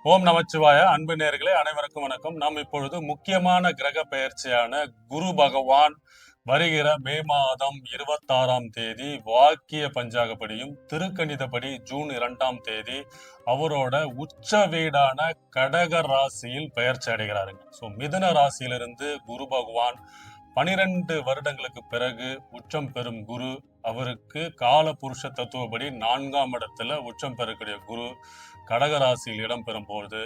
ஓம் நமச்சிவாய. அன்பு நேயர்களே அனைவருக்கும் வணக்கம். நாம் இப்பொழுது முக்கியமான கிரக பெயர்ச்சியான குரு பகவான் வருகிற மே மாதம் 26ஆம் தேதி வாக்கிய பஞ்சாகப்படியும் திருக்கணிதப்படி ஜூன் 2ஆம் தேதி அவரோட உச்ச வீடான கடக ராசியில் பெயர்ச்சி அடைகிறாருங்க. மிதுன ராசியிலிருந்து குரு பகவான் 12 வருடங்களுக்கு பிறகு உச்சம் பெறும் குரு, அவருக்கு கால புருஷ தத்துவப்படி 4ஆம் இடத்துல உச்சம் பெறக்கூடிய குரு கடக ராசியில் இடம்பெறும் பொழுது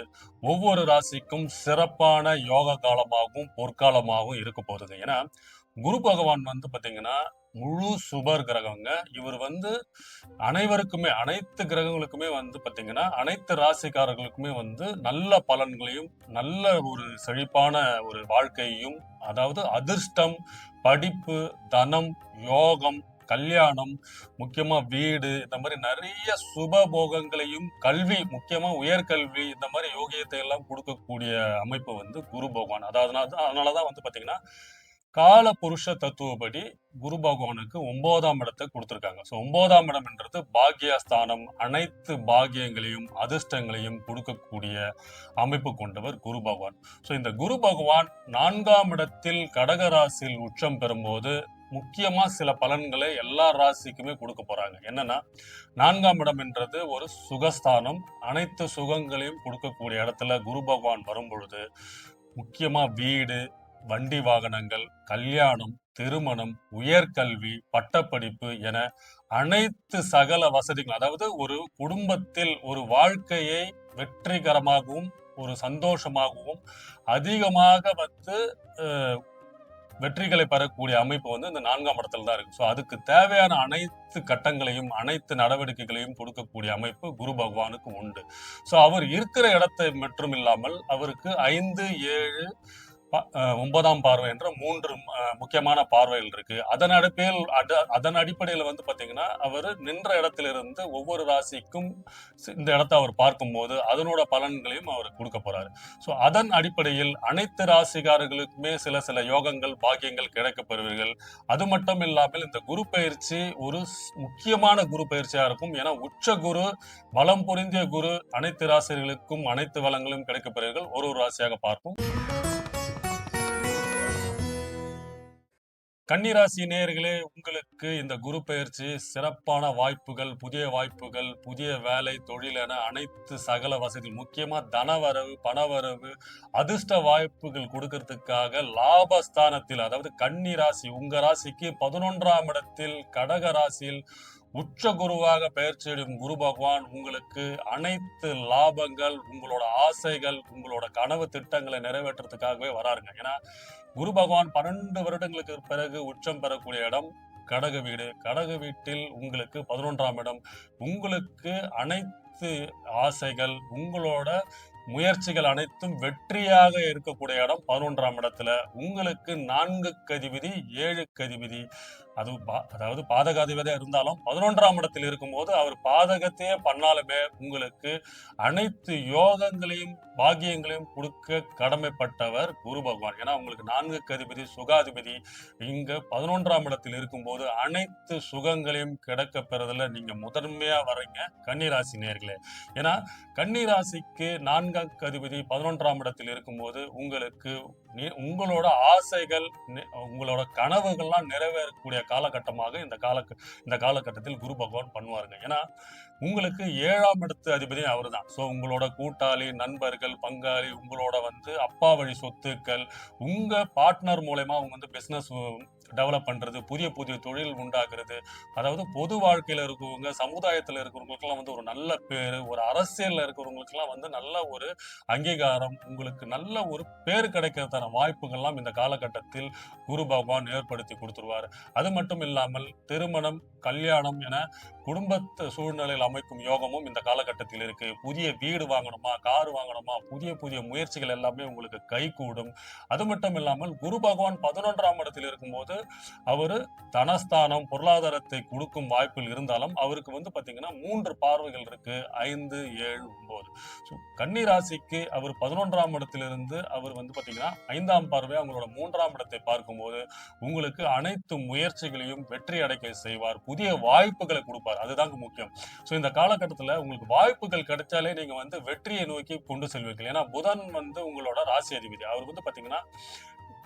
ஒவ்வொரு ராசிக்கும் சிறப்பான யோக காலமாகவும் பொற்காலமாகவும் இருக்க போகுது. ஏன்னா குரு பகவான் பாத்தீங்கன்னா முழு சுபர் கிரகங்க. இவர் அனைவருக்குமே, அனைத்து கிரகங்களுக்குமே பாத்தீங்கன்னா அனைத்து ராசிக்காரர்களுக்குமே நல்ல பலன்களையும் நல்ல ஒரு செழிப்பான ஒரு வாழ்க்கையையும், அதாவது அதிர்ஷ்டம், படிப்பு, தனம், யோகம், கல்யாணம், முக்கியமா வீடு, இந்த மாதிரி நிறைய சுபபோகங்களையும், கல்வி, முக்கியமா உயர்கல்வி, இந்த மாதிரி யோகியத்தை எல்லாம் கொடுக்கக்கூடிய அமைப்பு குரு பகவான். அதனாலதான் பாத்தீங்கன்னா கால புருஷ தத்துவப்படி குரு பகவானுக்கு 9ஆம் இடத்தை கொடுத்திருக்காங்க. 9ஆம் இடம் என்றது பாக்கியஸ்தானம், அனைத்து பாக்கியங்களையும் அதிர்ஷ்டங்களையும் கொடுக்கக்கூடிய அமைப்பு கொண்டவர் குரு பகவான். இந்த குரு பகவான் 4ஆம் இடத்தில் கடக ராசியில் உச்சம் பெறும்போது முக்கியமா சில பலன்களை எல்லா ராசிக்குமே கொடுக்க போறாங்க. என்னன்னா 4ஆம் இடம் என்றது ஒரு சுகஸ்தானம், அனைத்து சுகங்களையும் கொடுக்கக்கூடிய இடத்துல குரு பகவான் வரும் பொழுது முக்கியமா வீடு, வண்டி வாகனங்கள், கல்யாணம், திருமணம், உயர்கல்வி, பட்டப்படிப்பு என அனைத்து சகல வசதிகள், அதாவது ஒரு குடும்பத்தில் ஒரு வாழ்க்கையை வெற்றிகரமாகவும் ஒரு சந்தோஷமாகவும் அதிகமாக வெற்றிகளை பெறக்கூடிய அமைப்பு இந்த 4ஆம் இடத்துல தான் இருக்கு. அதுக்கு தேவையான அனைத்து கட்டங்களையும் அனைத்து நடவடிக்கைகளையும் கொடுக்கக்கூடிய அமைப்பு குரு பகவானுக்கு உண்டு. அவர் இருக்கிற இடத்தை மட்டும் இல்லாமல் அவருக்கு 5, 7, 9ஆம் பார்வை என்ற 3 முக்கியமான பார்வைகள் இருக்கு. அதன் அடிப்படையில் பாத்தீங்கன்னா அவர் நின்ற இடத்திலிருந்து ஒவ்வொரு ராசிக்கும் இந்த இடத்தை அவர் பார்க்கும்போது அதனோட பலன்களையும் அவர் கொடுக்க போறாரு. அதன் அடிப்படையில் அனைத்து ராசிக்காரர்களுக்குமே சில சில யோகங்கள், பாக்கியங்கள் கிடைக்க பெறுவீர்கள். அது மட்டும் இல்லாமல் இந்த குரு பயிற்சி ஒரு முக்கியமான குரு பயிற்சியா இருக்கும். ஏன்னா உச்ச குரு, பலம் பொருந்திய குரு, அனைத்து ராசிகளுக்கும் அனைத்து வளங்களும் கிடைக்க பெறுவீர்கள். ஒரு ராசியாக பார்ப்போம். கன்னிராசி நேயர்களே, உங்களுக்கு இந்த குரு பெயர்ச்சி சிறப்பான வாய்ப்புகள், புதிய வாய்ப்புகள், புதிய வேலை, தொழில் என அனைத்து சகல வசதிகள், முக்கியமா தனவரவு, பணவரவு, அதிர்ஷ்ட வாய்ப்புகள் கொடுக்கறதுக்காக லாபஸ்தானத்தில், அதாவது கன்னிராசி உங்க ராசிக்கு 11ஆம் இடத்தில் கடக ராசியில் உச்ச குருவாக பெயர்ச்சியடையும் குரு பகவான் உங்களுக்கு அனைத்து லாபங்கள், உங்களோட ஆசைகள், உங்களோட கனவு திட்டங்களை நிறைவேற்றத்துக்காகவே வராருங்க. ஏன்னா குரு பகவான் 12 வருடங்களுக்கு பிறகு உச்சம் பெறக்கூடிய இடம் கடக வீடு. கடக வீட்டில் உங்களுக்கு 11ஆம் இடம். உங்களுக்கு அனைத்து ஆசைகள், உங்களோட முயற்சிகள் அனைத்தும் வெற்றியாக இருக்கக்கூடிய இடம் 11ஆம் இடத்துல. உங்களுக்கு 4க்கு அதிபதி, 7க்கு அதிபதி, அதாவது பாதகாதிபதியா இருந்தாலும் 11ஆம் இடத்தில் இருக்கும்போது அவர் பாதகத்தையே பண்ணாலுமே உங்களுக்கு அனைத்து யோகங்களையும் பாக்கியங்களையும் கொடுக்க கடமைப்பட்டவர் குரு பகவான். ஏன்னா உங்களுக்கு 4க்கு அதிபதி, சுகாதிபதி இங்க 11ஆம் இடத்தில் இருக்கும்போது அனைத்து சுகங்களையும் கிடைக்க பெறதுல நீங்க முதன்மையா வர்றீங்க கன்னிராசி நேயர்களே. ஏன்னா கன்னிராசிக்கு 4க்கு அதிபதி 11ஆம் இடத்தில் இருக்கும்போது உங்களுக்கு உங்களோட ஆசைகள், உங்களோட கனவுகள்லாம் நிறைவேறக்கூடிய காலகட்டமாக இந்த காலகட்டத்தில் குரு பகவான் பண்ணுவாருங்க. ஏன்னா உங்களுக்கு 7ஆம் இடத்து அதிபதி அவர் தான். உங்களோட கூட்டாளி, நண்பர்கள், பங்காளி, உங்களோட அப்பா வழி சொத்துக்கள், உங்க பார்ட்னர் மூலமா அவங்க பிசினஸ் டெவலப் பண்றது, புதிய புதிய தொழில் உண்டாக்குறது, அதாவது பொது வாழ்க்கையில இருக்கிறவங்க, சமுதாயத்துல இருக்கிறவங்களுக்கெல்லாம் ஒரு நல்ல பேரு, ஒரு அரசியல்ல இருக்கிறவங்களுக்கெல்லாம் நல்ல ஒரு அங்கீகாரம், உங்களுக்கு நல்ல ஒரு பேர் கிடைக்கிறதான வாய்ப்புகள்லாம் இந்த காலகட்டத்தில் குரு பகவான் ஏற்படுத்தி கொடுத்துருவார். அது மட்டும் இல்லாமல் திருமணம், கல்யாணம் என குடும்பத்து சூழ்நிலையில் அமைக்கும் யோகமும் இந்த காலகட்டத்தில் இருக்கு. புதிய வீடு வாங்கணுமா, கார் வாங்கணுமா, புதிய புதிய முயற்சிகள் எல்லாமே உங்களுக்கு கை கூடும். அது மட்டும் இல்லாமல் குரு பகவான் 11ஆம் இடத்தில் இருக்கும்போது அவரு தனஸ்தானம், பொருளாதாரத்தை கொடுக்கும் வாய்ப்பில் இருந்தாலும் அவருக்கு பாத்தீங்கன்னா 3 பார்வைகள் இருக்கு, 5, 7, 9. கன்னி ராசிக்கு அவர் 11ஆம் இடத்திலிருந்து அவர் பாத்தீங்கன்னா 5ஆம் பார்வை அவங்களோட 3ஆம் இடத்தை பார்க்கும்போது உங்களுக்கு அனைத்து முயற்சிகளையும் வெற்றி அடைக்க செய்வார். புதிய வாய்ப்புகளை கொடுப்பார். அதுதாங்க முக்கியம். ஸோ இந்த காலகட்டத்துல உங்களுக்கு வாய்ப்புகள் கிடைச்சாலே நீங்க வந்து வெற்றியை நோக்கி கொண்டு செல்வீர்கள். ஏன்னா புதன் வந்து உங்களோட ராசி அதிபதி. அவர் வந்து பாத்தீங்கன்னா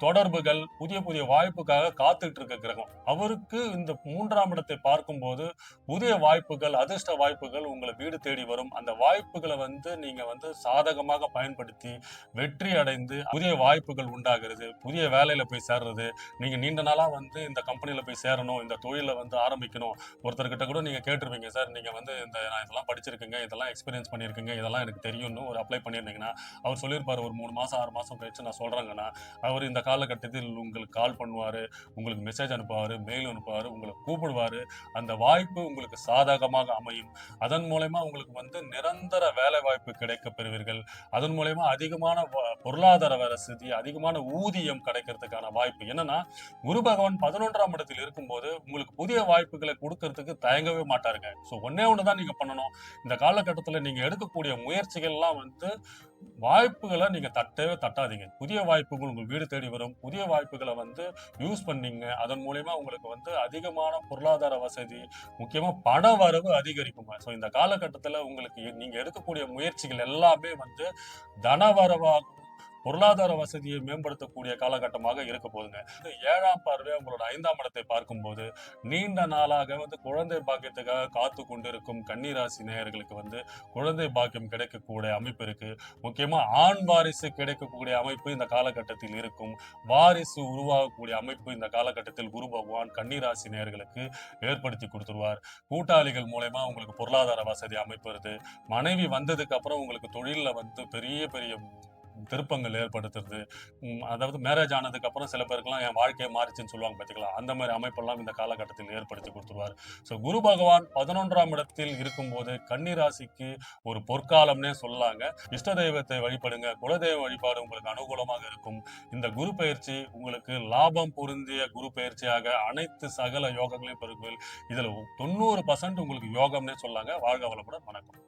தொடர்புகள், புதிய புதிய வாய்ப்புக்காக காத்துட்டு இருக்க கிரகம். அவருக்கு இந்த 3ஆம் இடத்தை பார்க்கும்போது, புதிய வாய்ப்புகள், அதிர்ஷ்ட வாய்ப்புகள் உங்கள வீடு தேடி வரும். அந்த வாய்ப்புகள வந்து நீங்க வந்து சாதகமாக பயன்படுத்தி, வெற்றி அடைந்து, புதிய வாய்ப்புகள் உண்டாகிறது. புதிய வேலையில போய் சேர்றது. நீங்க நீண்ட நாளா வந்து இந்த கம்பெனில போய் சேரணும், இந்த தொழில வந்து ஆரம்பிக்கணும். ஒருத்தர்கிட்ட கூட நீங்க கேட்டிருப்பீங்க, "சார் நீங்க வந்து நான் இதெல்லாம் படிச்சிருக்கேங்க, இதெல்லாம் எக்ஸ்பீரியன்ஸ் பண்ணியிருக்கேங்க, இதெல்லாம் எனக்கு தெரியும்னு" ஒரு அப்ளை பண்ணியிருந்தீங்கன்னா, அவர் சொல்லியிருப்பாரு, "ஒரு 3 மாசம், 6 மாசம் கழிச்சு நான் சொல்றேங்கண்ணா." அவர் இந்த காலகட்டத்தில் உங்களுக்கு கால் பண்ணுவாரு, உங்களுக்கு மெசேஜ் அனுப்புவாரு, மெயில் அனுப்புவாரு, உங்கள கூப்பிடுவாரு. அந்த வாய்ப்பு உங்களுக்கு சாதகமாக அமையும். அதன் மூலியமா உங்களுக்கு வந்து நிரந்தர வேலை வாய்ப்பு கிடைக்கப் பெறுவீர்கள். அதன் மூலியமா அதிகமான பொருளாதார வசதி, அதிகமான ஊதியம் கிடைக்கிறதுக்கான வாய்ப்பு. என்னன்னா, குரு பகவான் 11ஆம் இடத்தில் இருக்கும்போது, உங்களுக்கு புதிய வாய்ப்புகளை குடுக்கறதுக்கு தயங்கவே மாட்டாருங்க. ஸோ ஒண்ணே ஒண்ணு தான் நீங்க பண்ணணும். இந்த காலகட்டத்தில நீங்க எடுக்கக்கூடிய முயற்சிகள்லாம் வந்து வாய்ப்புகள நீங்க தட்டவே தட்டாதீங்க. புதிய வாய்ப்புகள் உங்க வீடு தேடி வரும். புதிய வாய்ப்புகள வந்து யூஸ் பண்ணீங்க. அதன் மூலியமா உங்களுக்கு வந்து அதிகமான பொருளாதார வசதி, முக்கியமா பண வரவு அதிகரிக்குங்க. ஸோ இந்த காலகட்டத்தில உங்களுக்கு நீங்க எடுக்கக்கூடிய முயற்சிகள் எல்லாமே வந்து தனவரவாகவும், பொருளாதார வசதியை மேம்படுத்தக்கூடிய காலகட்டமாக இருக்க போதுங்க. 7ஆம் பார்வையா உங்களோட 5ஆம் இடத்தை பார்க்கும்போது, நீண்ட நாளாக வந்து குழந்தை பாக்கியத்துக்காக காத்துக் கொண்டிருக்கும் கன்னி ராசி நேயர்களுக்கு வந்து குழந்தை பாக்கியம் கிடைக்கக்கூடிய அமைப்பு இருக்கு. முக்கியமா ஆண் வாரிசு கிடைக்கக்கூடிய அமைப்பு இந்த காலகட்டத்தில் இருக்கும். வாரிசு உருவாகக்கூடிய அமைப்பு இந்த காலகட்டத்தில் குரு பகவான் கன்னி ராசி நேயர்களுக்கு ஏற்படுத்தி குடுத்துருவார். கூட்டாளிகள் மூலியமா உங்களுக்கு பொருளாதார வசதி அமைப்பு வருது. மனைவி வந்ததுக்கு அப்புறம் உங்களுக்கு தொழில்ல வந்து பெரிய பெரிய திருப்பங்கள் ஏற்படுத்துறது. அதாவது மேரேஜ் ஆனதுக்கு அப்புறம் சில பேருக்குலாம் என் வாழ்க்கையே மாறிச்சுன்னு சொல்லுவாங்க பாத்தீங்களா? அந்த மாரி அமைப்பெல்லாம் இந்த காலகட்டத்தில் ஏற்படுத்தி குடுத்துருவாரு. ஸோ குரு பகவான் 11ஆம் இடத்தில் இருக்கும்போது கன்னி ராசிக்கு ஒரு பொற்காலம்னே சொல்லலாங்க. இஷ்ட தெய்வத்தை வழிபடுங்க. குலதெய்வ வழிபாடு உங்களுக்கு அனுகூலமாக இருக்கும். இந்த குரு பெயர்ச்சி உங்களுக்கு லாபம் பொருந்திய குரு பெயர்ச்சியாக அனைத்து சகல யோகங்களையும் பெறுவீர்கள். இதுல 90% உங்களுக்கு யோகம்னே சொல்லலாங்க. வாழ்க வளமுடன். வணக்கம்.